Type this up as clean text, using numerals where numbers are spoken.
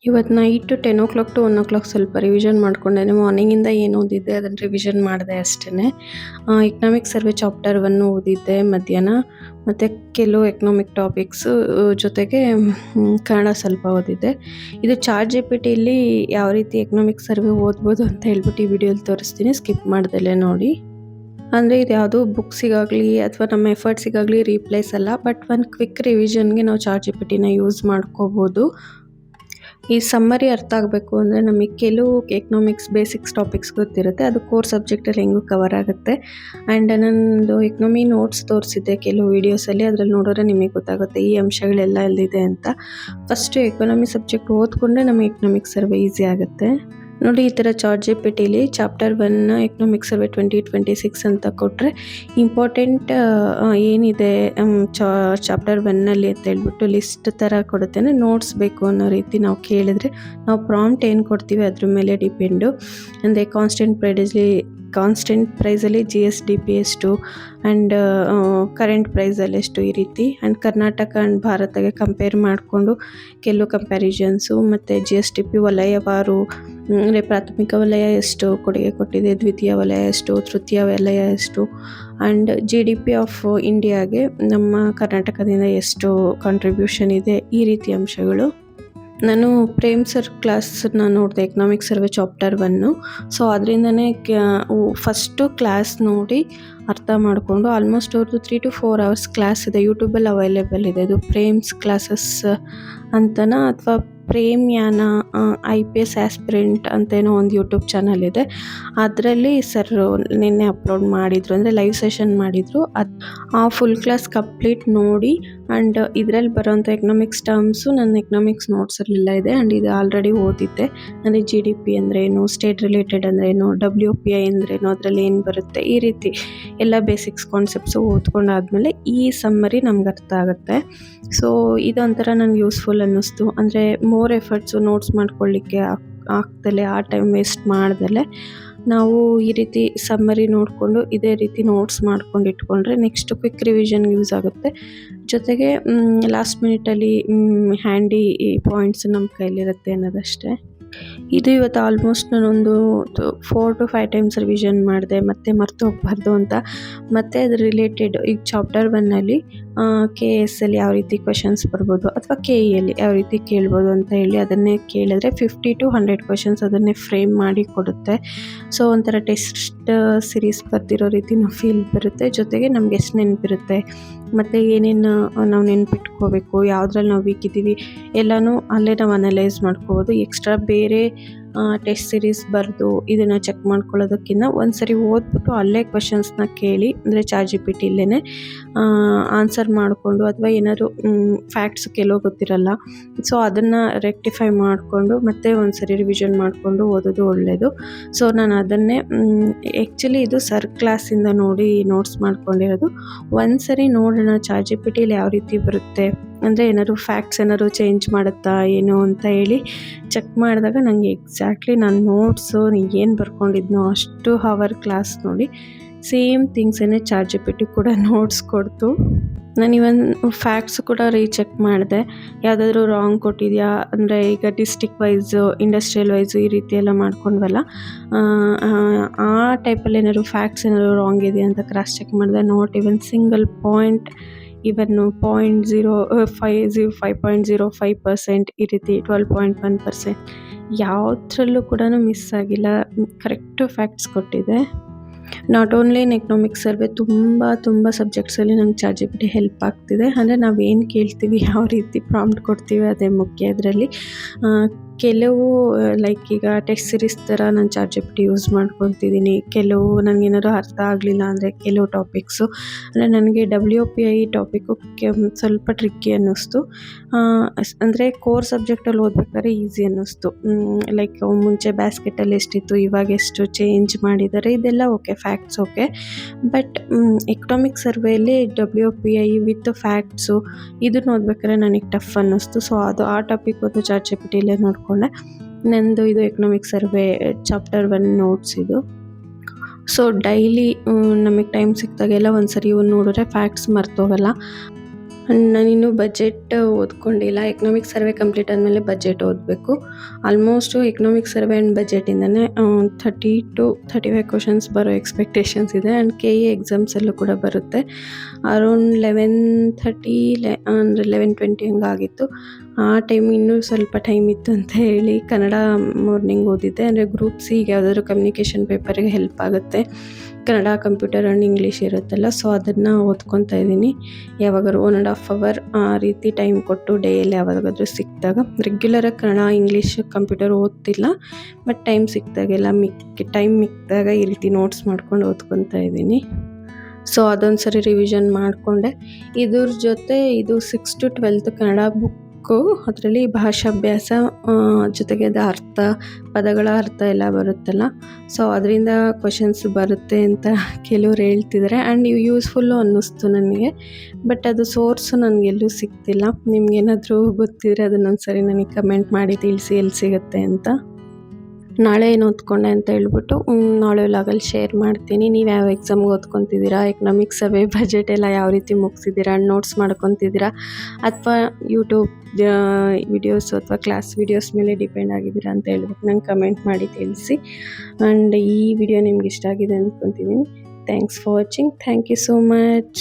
ಇವತ್ತು night 10:00 to 1:00 ಸ್ವಲ್ಪ revision ಮಾಡ್ಕೊಂಡೆ. ಮಾರ್ನಿಂಗಿಂದ ಏನು ಓದಿದ್ದೆ ಅದನ್ನು ರಿವಿಷನ್ ಮಾಡಿದೆ ಅಷ್ಟೇ. ಎಕನಾಮಿಕ್ ಸರ್ವೆ ಚಾಪ್ಟರ್ 1 ಓದಿದ್ದೆ ಮಧ್ಯಾಹ್ನ. ಮತ್ತು ಕೆಲವು ಎಕನಾಮಿಕ್ ಟಾಪಿಕ್ಸು ಜೊತೆಗೆ ಕನ್ನಡ ಸ್ವಲ್ಪ ಓದಿದ್ದೆ. ಇದು ಚಾಟ್ ಜಿ ಪಿ ಟಿಲಿ ಯಾವ ರೀತಿ ಎಕನಾಮಿಕ್ ಸರ್ವೆ ಓದ್ಬೋದು ಅಂತ ಹೇಳ್ಬಿಟ್ಟು ಈ ವಿಡಿಯೋಲಿ ತೋರಿಸ್ತೀನಿ, ಸ್ಕಿಪ್ ಮಾಡ್ದಲೇ ನೋಡಿ. ಅಂದರೆ ಇದು ಯಾವುದೋ ಬುಕ್ಸಿಗಾಗಲಿ ಅಥವಾ ನಮ್ಮ ಎಫರ್ಟ್ಸಿಗಾಗಲಿ ರೀಪ್ಲೇಸ್ ಅಲ್ಲ, ಬಟ್ ಒಂದು ಕ್ವಿಕ್ ರಿವಿಷನ್ಗೆ ನಾವು ಚಾಟ್ ಜಿ ಪಿ ಟಿನ ಯೂಸ್ ಮಾಡ್ಕೋಬೋದು. ಈ ಸಮ್ಮರಿ ಅರ್ಥ ಆಗಬೇಕು ಅಂದರೆ ನಮಗೆ ಕೆಲವು ಎಕನಾಮಿಕ್ಸ್ ಬೇಸಿಕ್ಸ್ ಟಾಪಿಕ್ಸ್ ಗೊತ್ತಿರುತ್ತೆ, ಅದು ಕೋರ್ ಸಬ್ಜೆಕ್ಟಲ್ಲಿ ಹೆಂಗೂ ಕವರ್ ಆಗುತ್ತೆ. ಆ್ಯಂಡ್ ನಂದು ಎಕನಾಮಿ ನೋಟ್ಸ್ ತೋರಿಸಿದ್ದೆ ಕೆಲವು ವೀಡಿಯೋಸಲ್ಲಿ, ಅದರಲ್ಲಿ ನೋಡಿದ್ರೆ ನಿಮಗೆ ಗೊತ್ತಾಗುತ್ತೆ ಈ ಅಂಶಗಳೆಲ್ಲ ಎಲ್ಲಿದೆ ಅಂತ. ಫಸ್ಟು ಎಕನಾಮಿ ಸಬ್ಜೆಕ್ಟ್ ಓದ್ಕೊಂಡ್ರೆ ನಮಗೆ ಎಕನಾಮಿಕ್ ಸರ್ವೆ ಈಸಿ ಆಗುತ್ತೆ. ನೋಡಿ, ಈ ಥರ ಚಾಟ್ ಜಿ ಪಿ ಟಿಲಿ ಚಾಪ್ಟರ್ 1 ಎಕನಾಮಿಕ್ ಸರ್ವೆ 2026 ಅಂತ ಕೊಟ್ಟರೆ ಇಂಪಾರ್ಟೆಂಟ್ ಏನಿದೆ ಚಾಪ್ಟರ್ 1ನಲ್ಲಿ ಅಂತ ಹೇಳ್ಬಿಟ್ಟು ಲಿಸ್ಟ್ ಥರ ಕೊಡುತ್ತೆ. ನೋಟ್ಸ್ ಬೇಕು ಅನ್ನೋ ರೀತಿ ನಾವು ಕೇಳಿದ್ರೆ ನಾವು ಪ್ರಾಂಪ್ಟ್ ಏನು ಕೊಡ್ತೀವಿ ಅದ್ರ ಮೇಲೆ ಡಿಪೆಂಡು. ಅಂದರೆ ಕಾನ್ಸ್ಟೆಂಟ್ ಪ್ರೈಸಲ್ಲಿ ಜಿ ಎಸ್ ಡಿ ಪಿ ಎಷ್ಟು ಆ್ಯಂಡ್ ಕರೆಂಟ್ ಪ್ರೈಸಲ್ಲಿ ಎಷ್ಟು, ಈ ರೀತಿ. ಆ್ಯಂಡ್ ಕರ್ನಾಟಕ ಆ್ಯಂಡ್ ಭಾರತಗೆ ಕಂಪೇರ್ ಮಾಡಿಕೊಂಡು ಕೆಲವು ಕಂಪ್ಯಾರಿಸನ್ಸು, ಮತ್ತು ಜಿ ಎಸ್ ಡಿ ಪಿ ವಲಯವಾರು, ಅಂದರೆ ಪ್ರಾಥಮಿಕ ವಲಯ ಎಷ್ಟು ಕೊಡುಗೆ ಕೊಟ್ಟಿದೆ, ದ್ವಿತೀಯ ವಲಯ ಎಷ್ಟು, ತೃತೀಯ ವಲಯ ಎಷ್ಟು, and G D P of ಇಂಡಿಯಾಗೆ ನಮ್ಮ ಕರ್ನಾಟಕದಿಂದ ಎಷ್ಟು ಕಾಂಟ್ರಿಬ್ಯೂಷನ್ ಇದೆ, ಈ ರೀತಿ ಅಂಶಗಳು. ನಾನು ಪ್ರೇಮ್ ಸರ್ ಕ್ಲಾಸನ್ನ ನೋಡಿದೆ, ಎಕನಾಮಿಕ್ ಸರ್ವೆ ಚಾಪ್ಟರ್ 1. ಸೊ ಅದರಿಂದನೇ ಫಸ್ಟು ಕ್ಲಾಸ್ ನೋಡಿ ಅರ್ಥ ಮಾಡಿಕೊಂಡು, ಆಲ್ಮೋಸ್ಟ್ ಅವ್ರದ್ದು 3 to 4 hours ಕ್ಲಾಸ್ ಇದೆ, ಯೂಟ್ಯೂಬಲ್ಲಿ ಅವೈಲೇಬಲ್ ಇದೆ. ಇದು ಪ್ರೇಮ್ಸ್ ಕ್ಲಾಸಸ್ ಅಂತನಾ ಅಥವಾ ಪ್ರೇಮ್ ಯಾನ IPS ಆಸ್ಪಿರೆಂಟ್ ಅಂತೇನೋ ಒಂದು ಯೂಟ್ಯೂಬ್ ಚಾನಲ್ ಇದೆ. ಅದರಲ್ಲಿ ಸರ್ ನಿನ್ನೆ ಅಪ್ಲೋಡ್ ಮಾಡಿದರು, ಅಂದರೆ ಲೈವ್ ಸೆಷನ್ ಮಾಡಿದರು. ಆ ಫುಲ್ ಕ್ಲಾಸ್ ಕಂಪ್ಲೀಟ್ ನೋಡಿ. ಆ್ಯಂಡ್ ಇದರಲ್ಲಿ ಬರೋಂಥ ಎಕನಾಮಿಕ್ಸ್ ಟರ್ಮ್ಸು ನನ್ನ ಎಕನಾಮಿಕ್ಸ್ ನೋಟ್ಸಲ್ಲೆಲ್ಲ ಇದೆ. ಆ್ಯಂಡ್ ಇದು ಆಲ್ರೆಡಿ ಓದಿದ್ದೆ. ಅಂದರೆ ಜಿ ಡಿ ಪಿ ಅಂದ್ರೇನು, ಸ್ಟೇಟ್ ರಿಲೇಟೆಡ್ ಅಂದ್ರೇನು, WPI ಅಂದ್ರೇನು, ಅದರಲ್ಲಿ ಏನು ಬರುತ್ತೆ, ಈ ರೀತಿ ಎಲ್ಲ ಬೇಸಿಕ್ಸ್ ಕಾನ್ಸೆಪ್ಟ್ಸು ಓದ್ಕೊಂಡಾದ್ಮೇಲೆ ಈ ಸಮ್ಮರಿ ನಮ್ಗೆ ಅರ್ಥ ಆಗುತ್ತೆ. ಸೊ ಇದೊಂಥರ ನನಗೆ ಯೂಸ್ಫುಲ್ ಅನ್ನಿಸ್ತು. ಅಂದರೆ ಮೋರ್ ಎಫರ್ಟ್ಸು ನೋಟ್ಸ್ ಮಾಡ್ಕೊಳ್ಳಿಕ್ಕೆ ಆಗ್ದಲೆ, ಆ ಟೈಮ್ ವೇಸ್ಟ್ ಮಾಡ್ದಲೆ ನಾವು ಈ ರೀತಿ ಸಮ್ಮರಿ ನೋಡಿಕೊಂಡು ಇದೇ ರೀತಿ ನೋಟ್ಸ್ ಮಾಡ್ಕೊಂಡು ಇಟ್ಕೊಂಡ್ರೆ ನೆಕ್ಸ್ಟ್ ಕ್ವಿಕ್ ರಿವಿಷನ್ಗೆ ಯೂಸ್ ಆಗುತ್ತೆ. ಜೊತೆಗೆ ಲಾಸ್ಟ್ ಮಿನಿಟಲ್ಲಿ ಹ್ಯಾಂಡಿ ಪಾಯಿಂಟ್ಸ್ ನಮ್ಮ ಕೈಲಿರುತ್ತೆ ಅನ್ನೋದಷ್ಟೇ. ಇದು ಇವತ್ತು ಆಲ್ಮೋಸ್ಟ್ ನಾನೊಂದು 4 to 5 ಟೈಮ್ಸ್ ರಿವಿಷನ್ ಮಾಡಿದೆ, ಮತ್ತೆ ಮರ್ತು ಹೋಗಬಾರ್ದು ಅಂತ. ಮತ್ತು ಅದ್ರ ರಿಲೇಟೆಡ್ ಈಗ ಚಾಪ್ಟರ್ 1ನಲ್ಲಿ KS ಅಲ್ಲಿ ಯಾವ ರೀತಿ ಕ್ವೆಶನ್ಸ್ ಬರ್ಬೋದು ಅಥವಾ KE ಯಾವ ರೀತಿ ಕೇಳ್ಬೋದು ಅಂತ ಹೇಳಿ ಅದನ್ನೇ ಕೇಳಿದ್ರೆ 50 to 100 ಕ್ವೆಶನ್ಸ್ ಅದನ್ನೇ ಫ್ರೇಮ್ ಮಾಡಿ ಕೊಡುತ್ತೆ. ಸೊ ಒಂಥರ ಟೆಸ್ಟ್ ಸಿರೀಸ್ ಬರ್ದಿರೋ ರೀತಿ ನಾವು ಫೀಲ್ ಬರುತ್ತೆ. ಜೊತೆಗೆ ನಮ್ಗೆ ಎಷ್ಟು ನೆನಪಿರುತ್ತೆ ಮತ್ತು ಏನೇನು ನಾವು ನೆನಪಿಟ್ಕೋಬೇಕು, ಯಾವುದ್ರಲ್ಲಿ ನಾವು ವೀಕ್ ಇದ್ದೀವಿ ಎಲ್ಲನೂ ಅಲ್ಲೇ ನಾವು ಅನಲೈಸ್ ಮಾಡ್ಕೋಬೋದು. ಎಕ್ಸ್ಟ್ರಾ ಬೇರೆ ಟೆಸ್ಟ್ ಸಿರೀಸ್ ಬರೆದು ಇದನ್ನು ಚೆಕ್ ಮಾಡ್ಕೊಳ್ಳೋದಕ್ಕಿಂತ ಒಂದು ಸರಿ ಓದ್ಬಿಟ್ಟು ಅಲ್ಲೇ ಕ್ವೆಶನ್ಸ್ನ ಕೇಳಿ, ಅಂದರೆ ಚಾಟ್ ಜಿ ಪಿ ಟಿಲೇ ಆನ್ಸರ್ ಮಾಡಿಕೊಂಡು ಅಥವಾ ಏನಾದ್ರು ಫ್ಯಾಕ್ಟ್ಸ್ ಕೆಲವು ಗೊತ್ತಿರಲ್ಲ, ಸೊ ಅದನ್ನು ರೆಕ್ಟಿಫೈ ಮಾಡಿಕೊಂಡು ಮತ್ತೆ ಒಂದು ಸರಿ ರಿವಿಷನ್ ಮಾಡಿಕೊಂಡು ಓದೋದು ಒಳ್ಳೆಯದು. ಸೊ ನಾನು ಅದನ್ನೇ ಆ್ಯಕ್ಚುಲಿ ಇದು ಸರ್ ಕ್ಲಾಸಿಂದ ನೋಡಿ ನೋಟ್ಸ್ ಮಾಡ್ಕೊಂಡಿರೋದು. ಒಂದು ಸರಿ ನೋಡೋಣ ಚಾಟ್ ಜಿ ಪಿ ಟಿಲಿ ಯಾವ ರೀತಿ ಬರುತ್ತೆ, ಅಂದರೆ ಏನಾದ್ರು ಫ್ಯಾಕ್ಟ್ಸ್ ಏನಾದ್ರು ಚೇಂಜ್ ಮಾಡುತ್ತಾ ಏನು ಅಂತ ಹೇಳಿ ಚೆಕ್ ಮಾಡಿದಾಗ ನನಗೆ ಎಕ್ಸಾಕ್ಟ್ಲಿ ನಾನು ನೋಟ್ಸು ಏನು ಬರ್ಕೊಂಡಿದ್ನೋ ಅಷ್ಟು ಹವರ್ ಕ್ಲಾಸ್ ನೋಡಿ ಸೇಮ್ ಥಿಂಗ್ಸನ್ನೇ ಚಾಟ್ ಜಿ ಪಿ ಟಿ ಕೂಡ ನೋಟ್ಸ್ ಕೊಡ್ತು. ನಾನು ಇವನ್ ಫ್ಯಾಕ್ಟ್ಸ್ ಕೂಡ ರೀಚೆಕ್ ಮಾಡಿದೆ, ಯಾವುದಾದ್ರೂ ರಾಂಗ್ ಕೊಟ್ಟಿದೆಯಾ, ಅಂದರೆ ಈಗ ಡಿಸ್ಟಿಕ್ ವೈಸು, ಇಂಡಸ್ಟ್ರಿಯಲ್ ವೈಸು ಈ ರೀತಿ ಎಲ್ಲ ಮಾಡ್ಕೊಂಡ್ವಲ್ಲ, ಆ ಟೈಪಲ್ಲಿ ಏನಾದ್ರು ಫ್ಯಾಕ್ಟ್ಸ್ ಏನಾದ್ರು ರಾಂಗ್ ಇದೆಯಾ ಅಂತ ಕ್ರಾಸ್ ಚೆಕ್ ಮಾಡಿದೆ. Not even single point, even 5.05% ಈ ರೀತಿ 12.1% ಯಾವುದ್ರಲ್ಲೂ ಕೂಡ ಮಿಸ್ ಆಗಿಲ್ಲ, ಕರೆಕ್ಟು ಫ್ಯಾಕ್ಟ್ಸ್ ಕೊಟ್ಟಿದೆ. Not only in economics survey, ತುಂಬ ಸಬ್ಜೆಕ್ಟ್ಸಲ್ಲಿ ನಂಗೆ chat G P T help ಆಗ್ತಿದೆ. ಅಂದರೆ ನಾವೇನು ಕೇಳ್ತೀವಿ, ಯಾವ ರೀತಿ ಪ್ರಾಂಪ್ಟ್ ಕೊಡ್ತೀವಿ ಅದೇ ಮುಖ್ಯ ಇದರಲ್ಲಿ. ಕೆಲವು ಲೈಕ್ ಈಗ ಟೆಸ್ಟ್ ಸಿರೀಸ್ ಥರ ನಾನು chat G P T use ಮಾಡ್ಕೊತಿದ್ದೀನಿ. ಕೆಲವು ನನಗೇನಾದ್ರು ಅರ್ಥ ಆಗಲಿಲ್ಲ ಅಂದರೆ ಕೆಲವು ಟಾಪಿಕ್ಸು, ಅಂದರೆ ನನಗೆ WPI ಟಾಪಿಕ್ಕು ಸ್ವಲ್ಪ ಟ್ರಿಕ್ಕಿ ಅನ್ನಿಸ್ತು. ಅಂದರೆ ಕೋರ್ ಸಬ್ಜೆಕ್ಟಲ್ಲಿ ಓದ್ಬೇಕಾದ್ರೆ ಈಸಿ ಅನ್ನಿಸ್ತು. ಲೈಕ್ ಮುಂಚೆ ಬ್ಯಾಸ್ಕೆಟಲ್ಲಿ ಎಷ್ಟಿತ್ತು, ಇವಾಗ ಎಷ್ಟು ಚೇಂಜ್ ಮಾಡಿದ್ದಾರೆ, ಇದೆಲ್ಲ okay, facts okay. But economic ಸರ್ವೆಯಲ್ಲಿ WPI ವಿತ್ ಫ್ಯಾಕ್ಟ್ಸು ಇದನ್ನು ಓದ್ಬೇಕಾದ್ರೆ ನನಗೆ ಟಫ್ ಅನ್ನಿಸ್ತು. ಸೊ ಅದು ಆ ಟಾಪಿಕ್ ಓದೋ ಚಾಟ್ ಜಿ ಪಿ ಟಿಲೇ ನೋಡ್ಕೊಂಡೆ. ನಂದು ಇದು ಎಕನಾಮಿಕ್ ಸರ್ವೆ ಚಾಪ್ಟರ್ 1 ನೋಟ್ಸ್ ಇದು. ಸೊ ಡೈಲಿ ನಮಗೆ ಟೈಮ್ ಸಿಕ್ಕಿದಾಗೆಲ್ಲ ಒಂದು ಸರಿ ಇವ್ನು ನೋಡಿದ್ರೆ ಫ್ಯಾಕ್ಟ್ಸ್ ಮರ್ತೋಗಲ್ಲ. ಆ್ಯಂಡ್ ನಾನಿನ್ನೂ ಬಜೆಟ್ ಓದ್ಕೊಂಡಿಲ್ಲ. ಎಕನಾಮಿಕ್ ಸರ್ವೆ ಕಂಪ್ಲೀಟ್ ಆದಮೇಲೆ ಬಜೆಟ್ ಓದಬೇಕು. ಆಲ್ಮೋಸ್ಟು ಎಕನಾಮಿಕ್ ಸರ್ವೆ ಆ್ಯಂಡ್ ಬಜೆಟಿಂದನೇ 30-35 ಕ್ವಶನ್ಸ್ ಬರೋ ಎಕ್ಸ್ಪೆಕ್ಟೇಷನ್ಸ್ ಇದೆ. ಆ್ಯಂಡ್ KE ಎಕ್ಸಾಮ್ಸಲ್ಲೂ ಕೂಡ ಬರುತ್ತೆ. ಅರೌಂಡ್ 11:30 ಅಂದರೆ 11:20 ಹಂಗಾಗಿತ್ತು. ಆ ಟೈಮ್ ಇನ್ನೂ ಸ್ವಲ್ಪ ಟೈಮ್ ಇತ್ತು ಅಂತ ಹೇಳಿ ಕನ್ನಡ ಮಾರ್ನಿಂಗ್ ಓದಿದ್ದೆ. ಅಂದರೆ ಗ್ರೂಪ್ ಸಿಗೆ ಯಾವುದಾದ್ರೂ ಕಮ್ಯುನಿಕೇಷನ್ ಪೇಪರಿಗೆ ಹೆಲ್ಪ್ ಆಗುತ್ತೆ. ಕನ್ನಡ, ಕಂಪ್ಯೂಟರ್ ಆ್ಯಂಡ್ ಇಂಗ್ಲೀಷ್ ಇರುತ್ತಲ್ಲ, ಸೊ ಅದನ್ನು ಓದ್ಕೊತಾ ಇದ್ದೀನಿ. ಯಾವಾಗಾದ್ರು 1.5 ಅವರ್ ಆ ರೀತಿ ಟೈಮ್ ಕೊಟ್ಟು ಡೈಲಿ ಯಾವಾಗಾದ್ರೂ ಸಿಕ್ಕಿದಾಗ. ರೆಗ್ಯುಲರಾಗಿ ಕನ್ನಡ, ಇಂಗ್ಲೀಷ್, ಕಂಪ್ಯೂಟರ್ ಓದ್ತಿಲ್ಲ, ಬಟ್ ಟೈಮ್ ಸಿಕ್ಕಿದಾಗೆಲ್ಲ ಟೈಮ್ ಮಿಕ್ಕಿದಾಗ ಈ ರೀತಿ ನೋಟ್ಸ್ ಮಾಡ್ಕೊಂಡು ಓದ್ಕೊತಾ ಇದ್ದೀನಿ. ಸೊ ಅದೊಂದು ಸರಿ ರಿವಿಷನ್ ಮಾಡಿಕೊಂಡೆ. ಇದ್ರ ಜೊತೆ ಇದು 6 to 12 ಕನ್ನಡ ಬುಕ್ಕು. ಅದರಲ್ಲಿ ಭಾಷಾಭ್ಯಾಸ ಜೊತೆಗೆ ಅದು ಅರ್ಥ, ಪದಗಳ ಅರ್ಥ ಎಲ್ಲ ಬರುತ್ತಲ್ಲ, ಸೊ ಅದರಿಂದ ಕ್ವಶನ್ಸ್ ಬರುತ್ತೆ ಅಂತ ಕೆಲವ್ರು ಹೇಳ್ತಿದ್ದಾರೆ. ಆ್ಯಂಡ್ ಇವು ಯೂಸ್ಫುಲ್ಲು ಅನ್ನಿಸ್ತು ನನಗೆ. ಬಟ್ ಅದು ಸೋರ್ಸು ನನಗೆಲ್ಲೂ ಸಿಗ್ತಿಲ್ಲ. ನಿಮ್ಗೇನಾದರೂ ಗೊತ್ತಿದ್ರೆ ಅದನ್ನೊಂದು ಸರಿ ನನಗೆ ಕಮೆಂಟ್ ಮಾಡಿ ತಿಳಿಸಿ ಎಲ್ಲಿ ಸಿಗುತ್ತೆ ಅಂತ. ನಾಳೆ ಏನು ಓದ್ಕೊಂಡೆ ಅಂತ ಹೇಳ್ಬಿಟ್ಟು ನಾಳೆ ವ್ಲಾಗಲ್ಲಿ ಶೇರ್ ಮಾಡ್ತೀನಿ. ನೀವು ಯಾವ ಎಕ್ಸಾಮ್ಗೆ ಓದ್ಕೊತಿದ್ದೀರಾ, ಎಕನಾಮಿಕ್ ಸರ್ವೆ, ಬಜೆಟ್ ಎಲ್ಲ ಯಾವ ರೀತಿ ಮುಗಿಸಿದ್ದೀರಾ, ನೋಟ್ಸ್ ಮಾಡ್ಕೊತಿದ್ದೀರಾ, ಅಥವಾ ಯೂಟ್ಯೂಬ್ ವಿಡಿಯೋಸು ಅಥವಾ ಕ್ಲಾಸ್ ವಿಡಿಯೋಸ್ ಮೇಲೆ ಡಿಪೆಂಡ್ ಆಗಿದ್ದೀರಾ ಅಂತ ಹೇಳ್ಬಿಟ್ಟು ನಂಗೆ ಕಮೆಂಟ್ ಮಾಡಿ ತಿಳಿಸಿ. ಆ್ಯಂಡ್ ಈ ವಿಡಿಯೋ ನಿಮ್ಗೆ ಇಷ್ಟ ಆಗಿದೆ ಅಂದ್ಕೊತಿದ್ದೀನಿ. Thanks for watching. Thank you so much.